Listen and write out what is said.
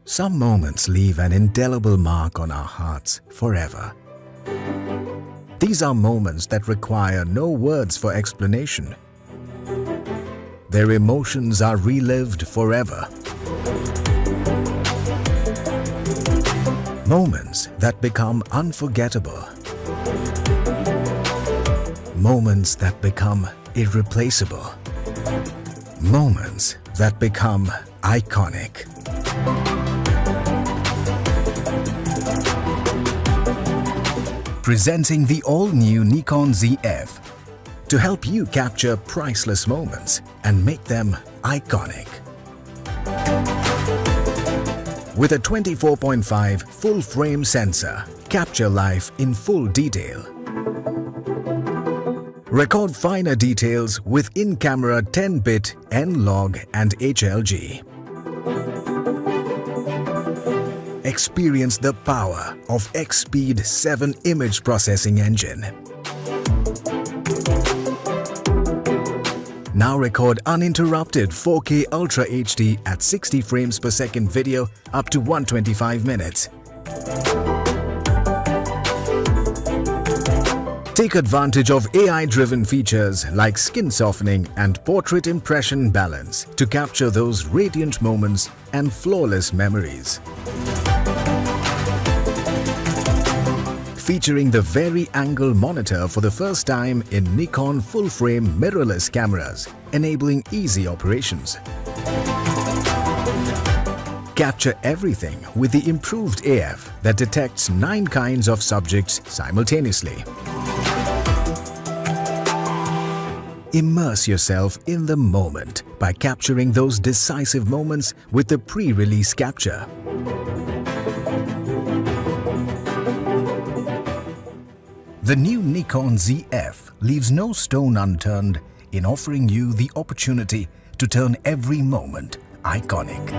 Some moments leave an indelible mark on our hearts forever. These are moments that require no words for explanation. Their emotions are relived forever. Moments that become unforgettable. Moments that become irreplaceable. Moments that become iconic. Presenting the all-new Nikon Zf to help you capture priceless moments and make them iconic. With a 24.5 full-frame sensor, capture life in full detail. Record finer details with in-camera 10-bit N-Log and HLG. Experience the power of X-Speed 7 image processing engine. Now record uninterrupted 4K Ultra HD at 60 frames per second video up to 125 minutes. Take advantage of AI-driven features like skin softening and portrait impression balance to capture those radiant moments and flawless memories. Featuring the Vari-Angle monitor for the first time in Nikon full-frame mirrorless cameras, enabling easy operations. Capture everything with the improved AF that detects 9 kinds of subjects simultaneously. Immerse yourself in the moment by capturing those decisive moments with the pre-release capture. The new Nikon Zf leaves no stone unturned in offering you the opportunity to turn every moment iconic.